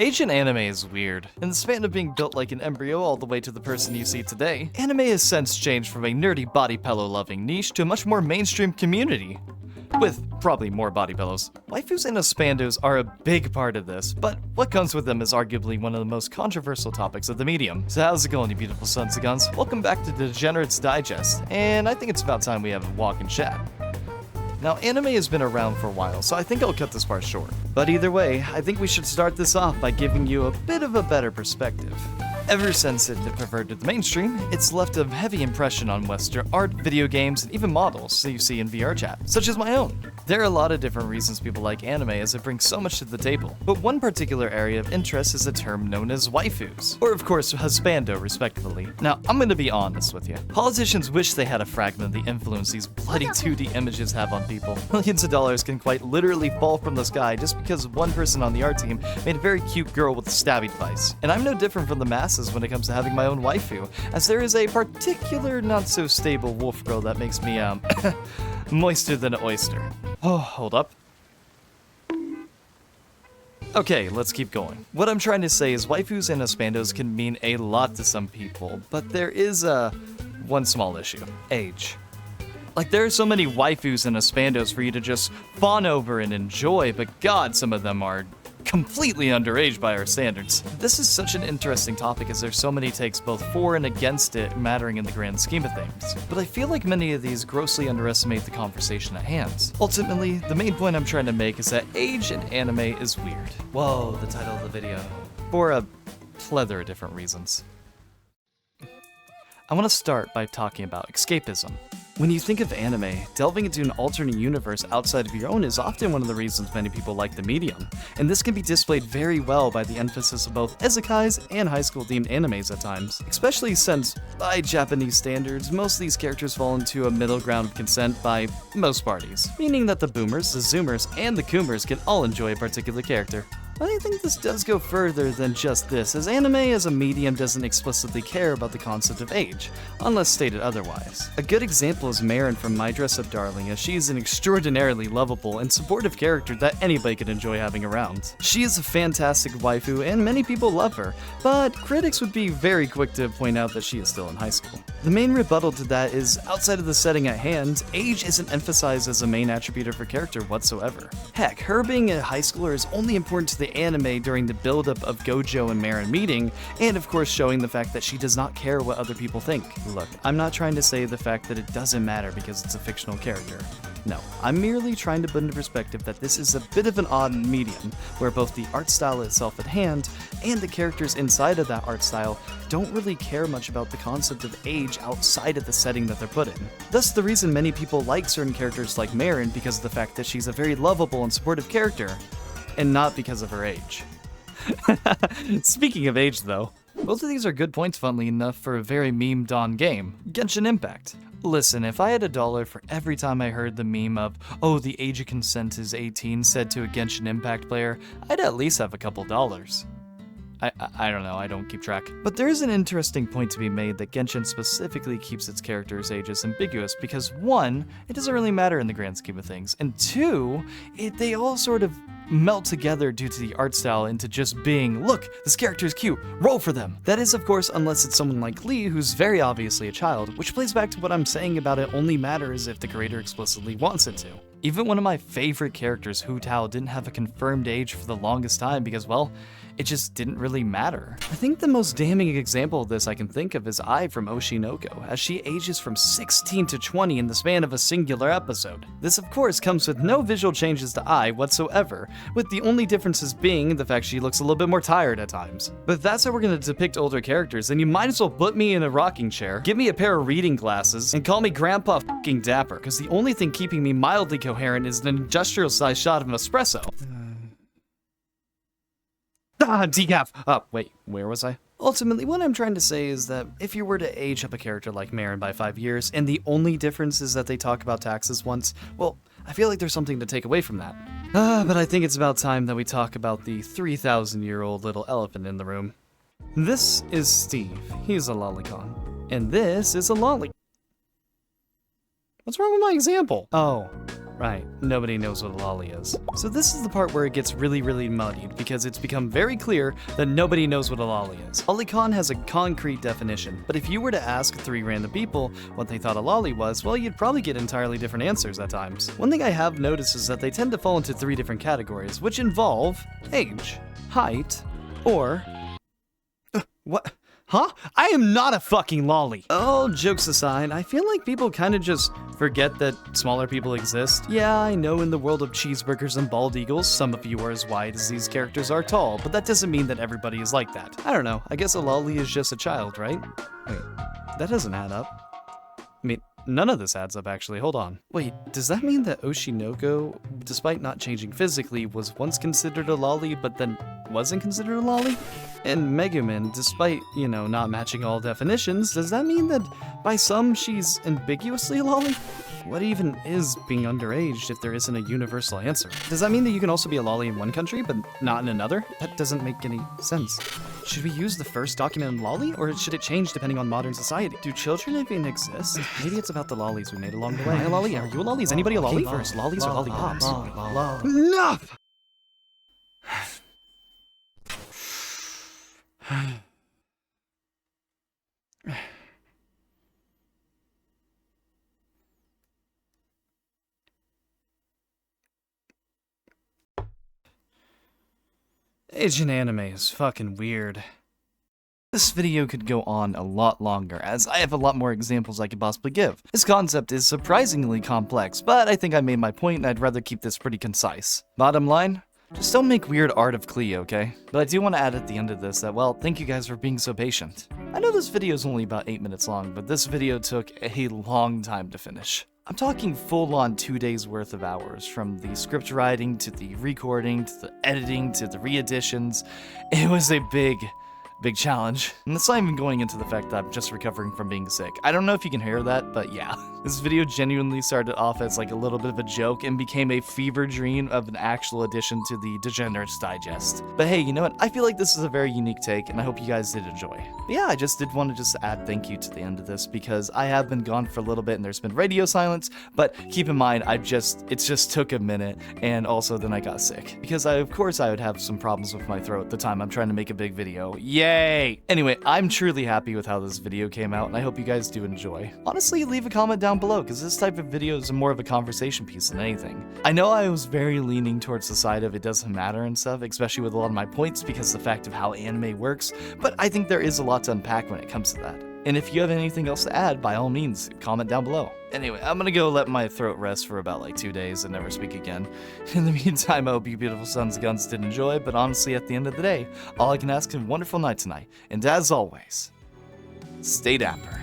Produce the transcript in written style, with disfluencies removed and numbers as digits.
Age in anime is weird. In the span of being built like an embryo all the way to the person you see today, anime has since changed from a nerdy body pillow loving niche to a much more mainstream community. With probably more body pillows. Waifus and expandos are a big part of this, but what comes with them is arguably one of the most controversial topics of the medium. So how's it going, you beautiful sons of guns? Welcome back to Degenerates Digest, and I think it's about time we have a walk and chat. Now, anime has been around for a while, so I think I'll cut this part short. But either way, I think we should start this off by giving you a bit of a better perspective. Ever since it perverted the mainstream, it's left a heavy impression on Western art, video games, and even models that you see in Vrchat, such as my own. There are a lot of different reasons people like anime as it brings so much to the table, but one particular area of interest is a term known as waifus, or of course husbando respectively. Now, I'm gonna be honest with you. Politicians wish they had a fragment of the influence these bloody 2D images have on people. Millions of dollars can quite literally fall from the sky just because one person on the art team made a very cute girl with a stabby device. And I'm no different from the masses when it comes to having my own waifu, as there is a particular not-so-stable wolf girl that makes me, moister than an oyster. Oh, hold up. Okay, let's keep going. What I'm trying to say is waifus and husbandos can mean a lot to some people, but there is one small issue. Age. Like, there are so many waifus and husbandos for you to just fawn over and enjoy, but god, some of them are completely underage by our standards. This is such an interesting topic as there's so many takes both for and against it mattering in the grand scheme of things. But I feel like many of these grossly underestimate the conversation at hand. Ultimately, the main point I'm trying to make is that age in anime is weird. Whoa, the title of the video. For a plethora of different reasons. I want to start by talking about escapism. When you think of anime, delving into an alternate universe outside of your own is often one of the reasons many people like the medium, and this can be displayed very well by the emphasis of both isekais and high school themed animes at times, especially since, by Japanese standards, most of these characters fall into a middle ground of consent by most parties, meaning that the boomers, the zoomers, and the coomers can all enjoy a particular character. But I think this does go further than just this, as anime as a medium doesn't explicitly care about the concept of age, unless stated otherwise. A good example is Marin from My Dress Up Darling, as she is an extraordinarily lovable and supportive character that anybody could enjoy having around. She is a fantastic waifu and many people love her, but critics would be very quick to point out that she is still in high school. The main rebuttal to that is, outside of the setting at hand, age isn't emphasized as a main attribute of her character whatsoever. Heck, her being a high schooler is only important to the anime during the build-up of Gojo and Marin meeting, and of course showing the fact that she does not care what other people think. Look, I'm not trying to say the fact that it doesn't matter because it's a fictional character. No, I'm merely trying to put into perspective that this is a bit of an odd medium, where both the art style itself at hand and the characters inside of that art style don't really care much about the concept of age outside of the setting that they're put in. Thus the reason many people like certain characters like Marin because of the fact that she's a very lovable and supportive character, and not because of her age. Speaking of age though, both of these are good points funnily enough for a very memed-on game, Genshin Impact. Listen, if I had $1 for every time I heard the meme of, oh, the age of consent is 18 said to a Genshin Impact player, I'd at least have a couple dollars. I don't know, I don't keep track. But there is an interesting point to be made that Genshin specifically keeps its characters' ages ambiguous because 1, it doesn't really matter in the grand scheme of things, and 2, they all sort of melt together due to the art style into just being, look, this character is cute, roll for them. That is, of course, unless it's someone like Lee, who's very obviously a child, which plays back to what I'm saying about it only matters if the creator explicitly wants it to. Even one of my favorite characters, Hu Tao, didn't have a confirmed age for the longest time because, well, it just didn't really matter. I think the most damning example of this I can think of is Ai from Oshinoko, as she ages from 16 to 20 in the span of a singular episode. This of course comes with no visual changes to Ai whatsoever, with the only differences being the fact she looks a little bit more tired at times. But if that's how we're gonna depict older characters, then you might as well put me in a rocking chair, give me a pair of reading glasses, and call me Grandpa f***ing Dapper, because the only thing keeping me mildly coherent is an industrial-sized shot of an espresso. Decaf! Wait, where was I? Ultimately, what I'm trying to say is that if you were to age up a character like Marin by 5 years, and the only difference is that they talk about taxes once, well, I feel like there's something to take away from that. But I think it's about time that we talk about the 3,000-year-old little elephant in the room. This is Steve. He's a lolicon. And this is a lolly. What's wrong with my example? Oh, Right, nobody knows what a lolly is. So this is the part where it gets really muddied, because it's become very clear that nobody knows what a lolly is. Lolicon has a concrete definition, but if you were to ask 3 random people what they thought a lolly was, well, you'd probably get entirely different answers at times. One thing I have noticed is that they tend to fall into 3 different categories, which involve age, height, or... What? Huh? I am not a fucking lolly! Oh, jokes aside, I feel like people kinda just forget that smaller people exist. Yeah, I know in the world of cheeseburgers and bald eagles, some of you are as wide as these characters are tall, but that doesn't mean that everybody is like that. I don't know, I guess a lolly is just a child, right? Wait, that doesn't add up. I mean, none of this adds up, actually. Hold on. Wait, does that mean that Oshinoko, despite not changing physically, was once considered a lolly, but then wasn't considered a lolly? And Megumin, despite, you know, not matching all definitions, does that mean that by some she's ambiguously a lolly? What even is being underage if there isn't a universal answer? Does that mean that you can also be a lolly in one country, but not in another? That doesn't make any sense. Should we use the first documented lolly, or should it change depending on modern society? Do children even exist? Maybe it's about the lollies we made along the way. Am I a lolly? Are you a lolly? Is anybody a lolly? First, lollies or lollipops? Enough! Age in anime is fucking weird. This video could go on a lot longer, as I have a lot more examples I could possibly give. This concept is surprisingly complex, but I think I made my point and I'd rather keep this pretty concise. Bottom line? Just don't make weird art of Klee, okay? But I do want to add at the end of this that, well, thank you guys for being so patient. I know this video is only about 8 minutes long, but this video took a long time to finish. I'm talking full-on 2 days worth of hours, from the script writing, to the recording, to the editing, to the re-editions. It was a big challenge. And that's not even going into the fact that I'm just recovering from being sick. I don't know if you can hear that, but yeah. This video genuinely started off as like a little bit of a joke and became a fever dream of an actual addition to the Degenerates Digest. But hey, you know what? I feel like this is a very unique take, and I hope you guys did enjoy. But yeah, I just did want to just add thank you to the end of this, because I have been gone for a little bit and there's been radio silence, but keep in mind, it just took a minute, and also then I got sick. Because of course I would have some problems with my throat at the time I'm trying to make a big video. Yay! Anyway, I'm truly happy with how this video came out, and I hope you guys do enjoy. Honestly, leave a comment down below, because this type of video is more of a conversation piece than anything. I know I was very leaning towards the side of it doesn't matter and stuff, especially with a lot of my points because of the fact of how anime works, but I think there is a lot to unpack when it comes to that. And if you have anything else to add, by all means, comment down below. Anyway, I'm gonna go let my throat rest for about like 2 days and never speak again. In the meantime, I hope you beautiful sons and guns did enjoy, but honestly, at the end of the day, all I can ask is a wonderful night tonight. And as always, stay dapper.